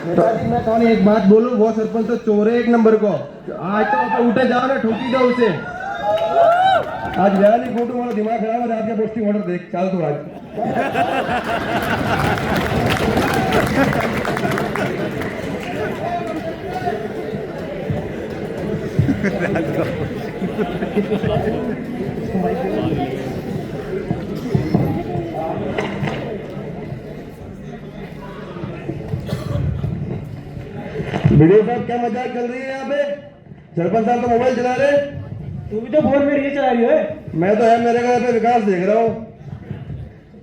नेताजी मैं कौन एक बात बोलूं, वो सरपंच तो चोर है एक नंबर को। आज तो आप उठे जाओ ना, ठोकी दो उसे। आज रैली फोटो वाला दिमाग खराब है, आपके पोस्टिंग ऑर्डर देख चल तो आज। वीडियो साहब क्या मजाक चल रही है यहाँ पे? सरपंच साहब तो मोबाइल चला रहे। तू भी तो फोन में रील चला रही है। मैं तो है मेरे घर पे विकास देख रहा हूँ।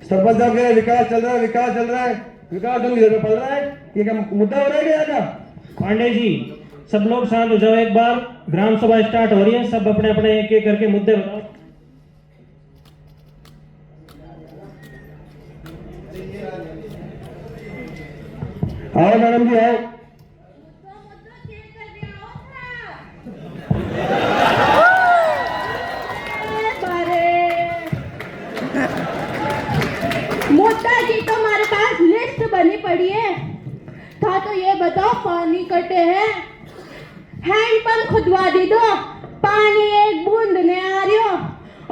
सरपंच साहब कह रहे विकास चल रहा है, विकास चल रहा है। विकास तो इधर पे पड़ रहा है। ये क्या मुद्दा हो रहा है क्या का? पांडे जी सब लोग शांत हो जाओ, एक बार ग्राम सभा स्टार्ट हो रही है, सब अपने अपने एक एक करके मुद्दे बताओ। आओ मैडम जी आओ। मुद्दा जी तो हमारे पास लिस्ट बनी पड़ी है। था तो ये बताओ, पानी कटे हैं, हैंडपंप खुदवा दी दो, पानी एक बूंद नहीं आ रही हो,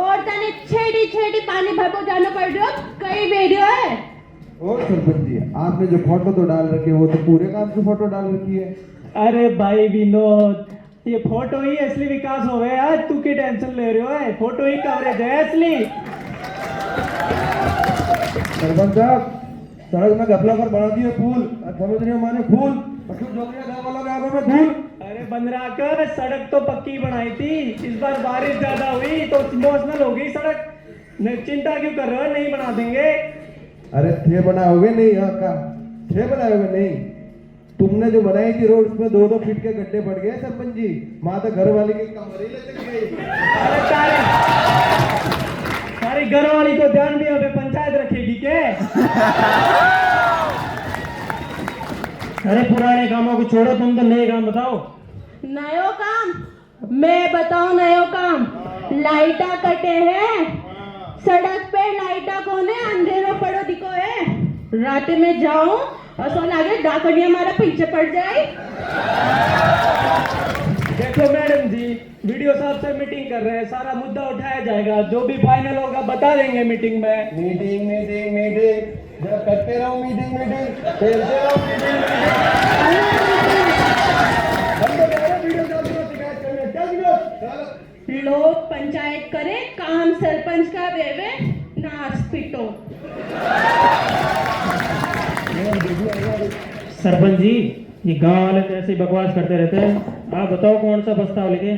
और तने छेड़ी छेड़ी पानी भरको जाना पड़ रही हो, कई वीडियो है। और सरपंच जी आपने जो फोटो तो डाल रखी है, वो तो पूरे काम की फोटो डाल रखी है। अरे भाई विनोद, ये फोटो ही असली विकास हो गया यार, तू की टेंशन ले रहे हो? है फोटो ही कवरेज है असली। सरपंच साहब सड़क में घपला कर बना दिए फूल, समझ रहे हो माने फूल, गाँव वालों के आंखों में धूल। अरे बंदरा कर, सड़क तो पक्की बनाई थी, इस बार बारिश ज्यादा हुई तो इमोशनल हो गई सड़क। चिंता क्यों कर रहे हो, नहीं बना देंगे। अरे थे बनाओगे नहीं? यहाँ का थे बनाओगे नहीं? तुमने जो बनाई थी रोड, उसमें 2-2 फीट के गड्ढे पड़ गए सरपंच जी। माँ तो घर वाले की कमर ही लटक गई। सारी घर वाली को ध्यान भी अबे पंचायत रखेगी क्या? अरे पुराने कामों को छोड़ो, तुम तो नए काम बताओ। नयो काम? मैं बताऊं नयो काम? लाइटा कटे हैं, सड़क पे लाइटा कोने, अंधेरों पड़ो दिखो है। रात में जाऊं और सोन आगे डाकनी हमारा पीछे पड़ जाए। देखो मैडम जी, वीडियो साहब से मीटिंग कर रहे हैं, सारा मुद्दा उठाया जाएगा, जो भी फाइनल होगा बता देंगे मीटिंग में। मीटिंग मीटिंग मीटिंग जब करते रहो मीटिंग मीटिंग, खेलते रहो मीटिंग मीटिंग। लोग पंचायत करे, काम सरपंच का देवे, नाच पिटो। सरपंच जी ये गांव वाले तो ऐसे ही बकवास करते रहते हैं, आप बताओ कौन सा प्रस्ताव लिखे?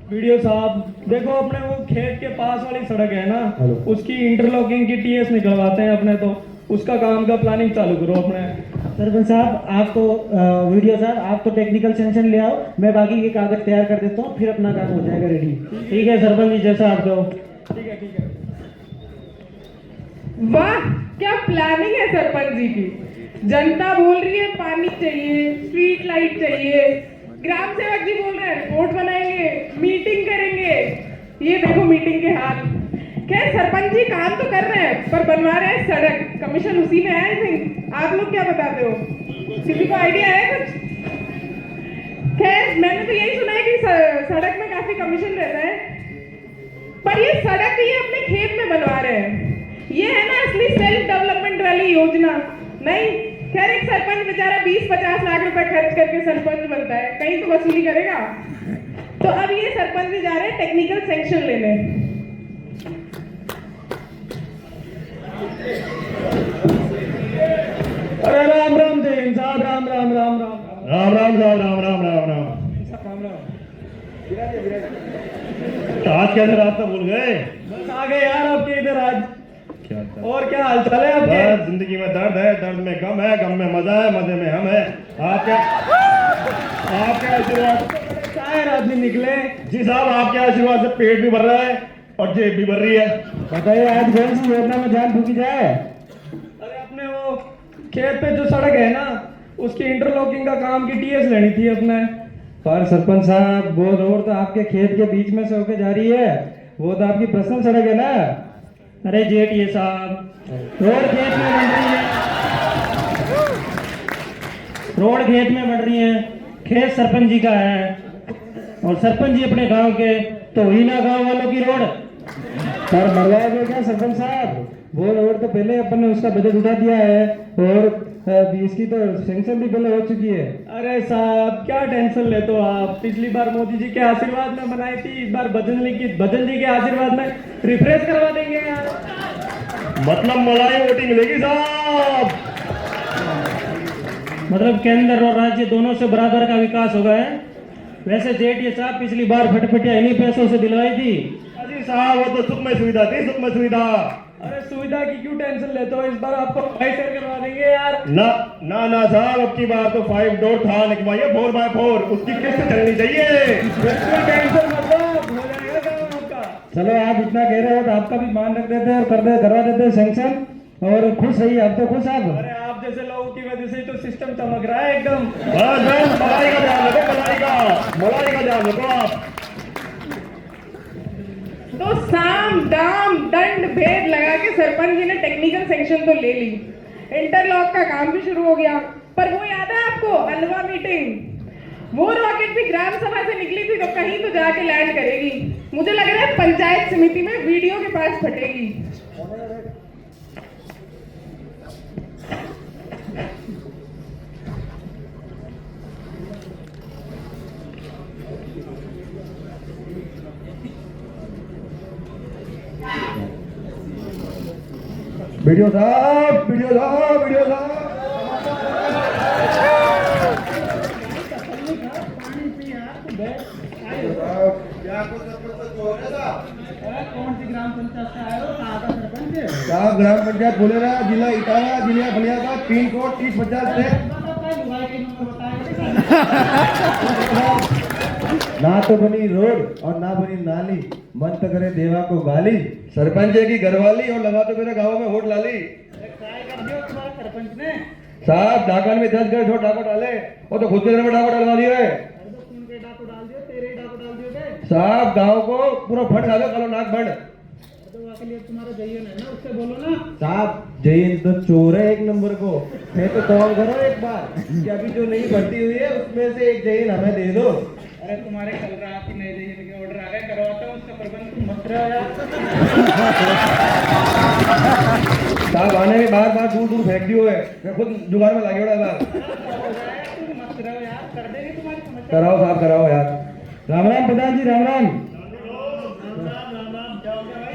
वीडियो साहब देखो, अपने वो खेत के पास वाली सड़क है ना, उसकी इंटरलॉकिंग की टीएस निकलवाते हैं अपने, तो उसका काम का प्लानिंग चालू करो अपने। सरपंच साहब आप तो वीडियो साहब आप तो टेक्निकल सेंक्शन ले आओ, मैं बाकी के कागज तैयार कर देता हूँ, फिर अपना काम हो जाएगा रेडी। ठीक है सरपंच जी, जैसा आप कहो। ठीक है ठीक है। वाह क्या प्लानिंग है सरपंच जी की। जनता बोल रही है पानी चाहिए, स्ट्रीट लाइट चाहिए, ग्राम सेवक जी बोल रहे हैं रिपोर्ट बनाएंगे, मीटिंग करेंगे। ये देखो मीटिंग के हाल। खैर सरपंच जी काम तो कर रहे हैं, पर बनवा रहे हैं सड़क, कमीशन उसी में है। आई थिंक आप लोग क्या बताते हो, किसी को आइडिया है कुछ? खैर मैंने तो यही सुना है कि सड़क में काफी कमीशन रहता है, पर ये सड़क ये अपने खेत में बनवा रहे हैं। ये है ना असली सेल्फ डेवलपमेंट वाली योजना? नहीं। खैर एक सरपंच बेचारा 20-50 लाख रुपए खर्च करके सरपंच बनता है, कहीं तो वसूली करेगा। तो अब ये सरपंच भी जा रहे हैं टेक्निकल सैंक्शन लेने। अरे राम राम देन साहब, राम राम राम राम राम राम साहब, राम राम राम राम। राम राम। आज कैसे रास्ता भूल गए? बस आ गए यार आपके इधर आज। क्या और क्या हाल चाल है आपके? बस जिंदगी में दर्द है, दर्द में गम है, गम में मजा है, मजे में हम है। आपके आशीर्वाद शायर आदमी निकले। जी साहब, आपके आशीर्वाद से पेट भी भर रहा है और जेब भी भर रही है। बताइए आज कौन सी योजना में जान फूकी जाए? अरे अपने वो खेत पे जो सड़क है ना, उसकी इंटरलॉकिंग का काम की टीएस लेनी थी अपने। पर सरपंच साहब वो रोड तो आपके खेत के बीच में से होके जा रही है, वो तो आपकी पर्सनल सड़क है ना। अरे जेठ ये साहब रोड खेत में बन रही है। रोड खेत में बढ़ रही है, खेत सरपंच जी का है और सरपंच जी अपने गांव के, तो ही ना गांव वालों की रोड सर मरवा दो क्या सरपंच साहब? वो रोड तो पहले अपन ने उसका बजट उठा दिया है और इसकी तो सेंक्शन भी पहले हो चुकी है। अरे साहब क्या टेंशन लेते हो आप, पिछली बार मोदी जी के आशीर्वाद में बनाई थी, इस बार भजन जी के आशीर्वाद में रिफ्रेश करवा देंगे यार। मतलब मलाई वोटिंग मिलेगी साहब। मतलब केंद्र और राज्य दोनों से बराबर का विकास होगा है। वैसे जेठिया साहब पिछली बार फटफटिया इन्हीं पैसों से दिलवाई थी। अजी साहब वो तो सुख में सुविधा थी, सुख में सुविधा। अरे सुविधा की क्यों टेंशन लेते हो, इस बार आपको 5 शेयर करवा देंगे यार। ना ना ना साहब, अब की बार तो 5 डोर था निकलवाइए 4x4, उसकी किस्त चलनी चाहिए। टेंशन मतलब हो जाएगा काम आपका। चलो आप इतना कह रहे हो तो आपका भी मान रख देते हैं और करवा देते हैं सेंक्शन, और खुश रहिए। अब तो खुश आप। अरे आप जैसे लोगों की वजह से ही तो सिस्टम चमक रहा है एकदम। बस बस मलाई का ध्यान रखो, मलाई का ध्यान रखो आप। तो साम दाम दंड भेद लगा के सरपंच जी ने टेक्निकल सेंक्शन तो ले ली, इंटरलॉक का काम भी शुरू हो गया। पर वो याद है आपको अलवा मीटिंग, वो रॉकेट भी ग्राम सभा से निकली थी तो कहीं तो जाके लैंड करेगी। मुझे लग रहा है पंचायत समिति में वीडियो के पास फटेगी। वीडियो साहब, वीडियो साहब, वीडियो साहब। साहब ग्राम पंचायत बोले रहा, जिला इटावा, जिला फलियाबाद, पिन कोड 3050 से। ना तो बनी रोड और ना बनी नाली, मन तो करे देवा को गाली। सरपंच की घरवाली और लगा तो मेरे गांव में वोट लाली। साहब डाकन में 10 घर छोड़ डाको डाले, वो तो खुद के घर में डाको डलवा दिए है। साहब गांव को पूरा फट खा लो, नाक भंड। साहब जयन तो चोर है 1 नंबर को है, तो कॉल करो एक बार कि अभी जो नई भर्ती हुई है उसमें से एक जयन हमें दे दो। अरे तुम्हारे कल रात ही नए जयन के ऑर्डर आ गए, करवाता हूँ उसका प्रबंध, तुम मत रहो यार। साहब आने में बार बार दूर दूर फेंक दियो है, मैं खुद जुगाड़ में लगे बड़ा बार। तुम मत रहो यार, कर देंगे तुम्हारी समस्या। कराओ साहब कराओ यार। राम राम प्रधान जी, राम राम।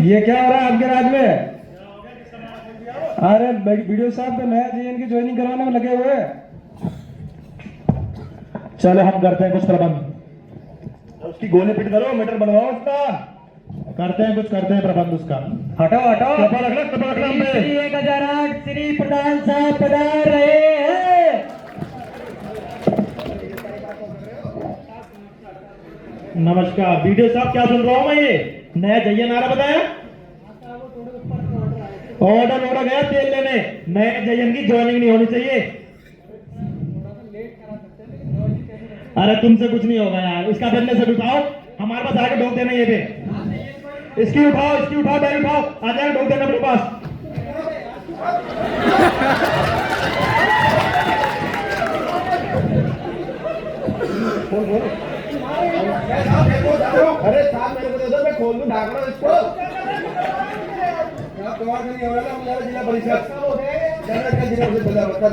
ये क्या हो रहा है आपके राज में? अरे वीडियो साहब तो नया जेएन की ज्वाइनिंग करवाने में लगे हुए हैं। चलो हम करते हैं कुछ प्रबंध। उसकी गोली पिट करो, मीटर बनवाओ उसका। करते हैं प्रबंध उसका। हटाओ हटाओ, कपा रख लो हम पे। 1008 श्री प्रधान साहब पधार रहे हैं। नमस्कार वीडियो साहब, क्या सुन रहा हूँ मैं? ये नया जयन आ रहा बताया, ऑर्डर गया तेल लेने, नए जयन की ज्वाइनिंग नहीं होनी चाहिए। अरे तुमसे कुछ नहीं होगा यार, इसका बिजनेस से उठाओ, हमारे पास आके ठोक देना ये पे। इसकी उठाओ बैल उठाओ, आ जाए ठोक देना अपने पास। अरे साहब मेरे को दे दो, मैं खोल दूं ढाकना इसको। जिला परिषद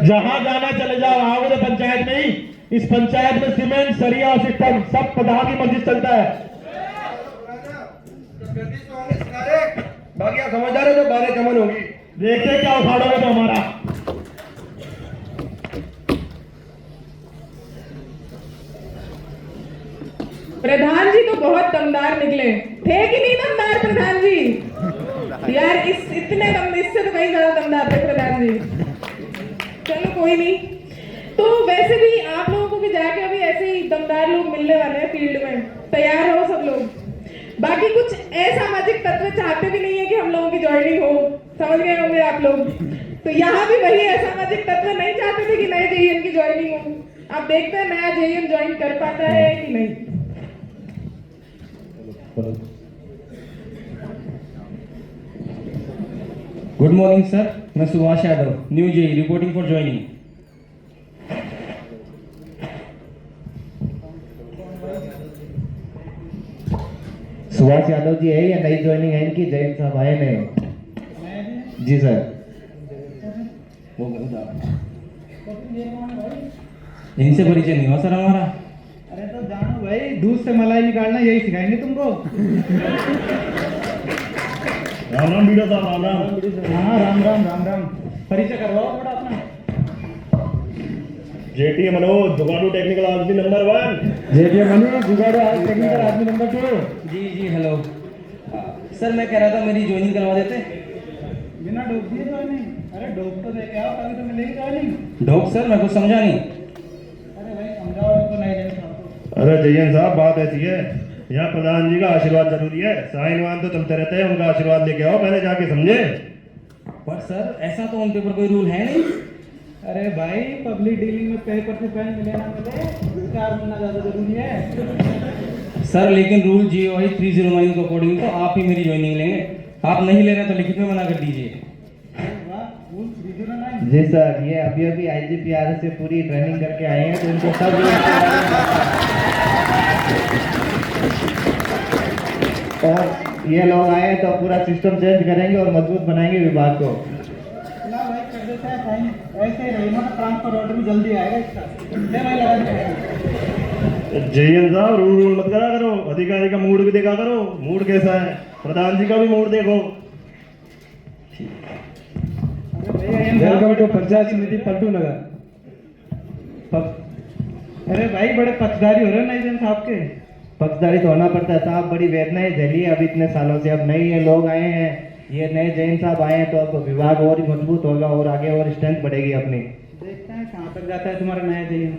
जहां जाना चले जाओ, आओगे तो पंचायत में ही। इस पंचायत में सीमेंट, सरिया और सिस्टम सब प्रधान की मर्जी चलता है। बाकी आप समझदार है तो 12 चमन होगी। देखते क्या उखाड़ोगे तो हमारा। प्रधान जी तो बहुत दमदार निकले, थे कि नहीं दमदार प्रधान जी? यार इससे तो कहीं ज्यादा दमदार थे प्रधान जी। चलो कोई नहीं, तो वैसे भी आप लोगों को भी जाके अभी ऐसे ही दमदार लोग मिलने वाले हैं फील्ड में, तैयार रहो सब लोग। बाकी कुछ असामाजिक तत्व चाहते भी नहीं है कि हम लोगों की ज्वाइनिंग हो, समझ गए होंगे आप लोग। तो यहाँ भी वही असामाजिक तत्व नहीं चाहते थे कि नए जेईएन की ज्वाइनिंग हो। अब देखते हैं नया जेईएन ज्वाइन कर पाता है कि नहीं। गुड मॉर्निंग सर, मैं Subhash Yadav, new JE reporting for joining. Subhash Yadav ji है या नई ज्वाइनिंग है इनकी? जैन साहब आए नहीं? जी सर। इनसे परिचय नहीं हुआ सर हमारा। अरे तो जानो भाई, दूध से मलाई निकालना यही सिखाएंगे तुमको। राम राम वीडियो साहब, राम राम। हाँ राम राम राम राम। परिचय करवाओ थोड़ा अपना। जेटी मनोज, जुगाड़ू टेक्निकल आदमी नंबर 1। जेटी मनोज, जुगाड़ू टेक्निकल आदमी नंबर 2। जी जी हेलो सर, मैं कह रहा था मेरी ज्वाइनिंग करवा देते। बिना डोप दिए ज्वाइनिंग? अरे डोप तो देके आओ तभी तो मिलेगी ज्वाइनिंग। डोक सर, मैं कुछ समझा नहीं। अरे भाई समझाओ तो नहीं जैन साहब। अरे जयन साहब, बात ऐसी है, यहाँ प्रधान जी का आशीर्वाद जरूरी है। साइन वाइन तो चलते रहते हैं, उनका आशीर्वाद लेके आओ पहले जाके, समझे? पर सर ऐसा तो उन पेपर कोई रूल है नहीं। अरे भाई, पब्लिक डीलिंग में पेपर से पेन मिले ना मिले, विचार मिलना ज्यादा जरूरी है। सर लेकिन रूल GOI 309 के अकॉर्डिंग तो आप ही मेरी ज्वाइनिंग लेंगे। आप नहीं ले रहे तो लिखित में मना कर दीजिए। जी सर, ये अभी अभी IGPRS से पूरी ट्रेनिंग करके आए हैं, तो इनको सब और ये लोग आए हैं तो पूरा सिस्टम चेंज करेंगे और मजबूत बनाएंगे विभाग को। ना भाई कर देते हैं साइन, ऐसे ही रहेगा तो ट्रांसफर ऑर्डर भी जल्दी आएगा इसका। ले भाई लगा दे। जयन साहब, रूल मत करा करो, अधिकारी का मूड भी देखा करो, मूड कैसा है, प्रधान जी का भी मूड देखो। वेलकम टू पंचायत समिति पलटू नगर। अरे भाई, बड़े पक्षधारी हो रहे हैं नई जन साहब के। पक्षधारी तो होना पड़ता है साहब, बड़ी वेदनाएं झेली है अब इतने सालों से। अब नए ये लोग आए हैं, ये नए जैन साहब आए हैं, तो अब विभाग और ही मजबूत होगा और आगे और स्ट्रेंथ बढ़ेगी अपनी। देखते हैं कहाँ तक जाता है तुम्हारा नया जैन।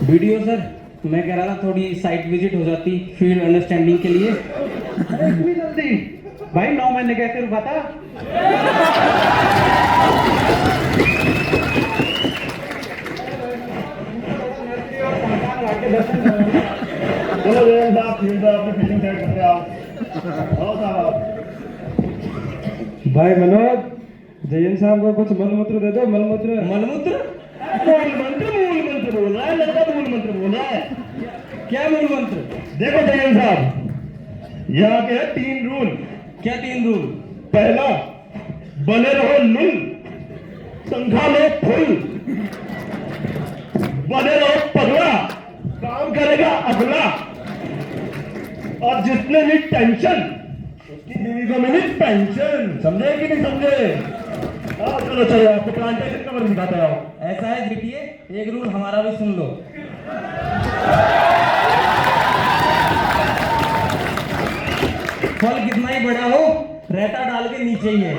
वीडियो सर, मैं कह रहा था थोड़ी साइट विजिट हो जाती फील्ड अंडरस्टैंडिंग के लिए। अरे इतनी जल्दी भाई, 9 महीने कैसे रुका था? चलो जयन साहब, फील्ड अपनी फील्डिंग सेट करते आओ। भाई मनोज, जयन साहब को कुछ मलमूत्र दे दो। मलमूत्र? मलमूत्र? मूल मंत्र बोल रहा है लड़का, मूल मंत्र बोल रहा है। क्या मूल मंत्र? देखो जयन साहब, यहाँ के 3 रूल। क्या 3 रूल? पहला, बने रहो लुल, संखा लो फुल, बने रहो पगला, काम करेगा अगला, और जिसने ली टेंशन उसकी बीवी को मिली पेंशन। समझे कि नहीं समझे? चलो चलो, आपको प्लांटेशन का वर्क दिखाता हूँ। ऐसा है जीटीए, एक रूल हमारा भी सुन लो। फल कितना ही बड़ा हो, रहता डाल के नीचे ही है।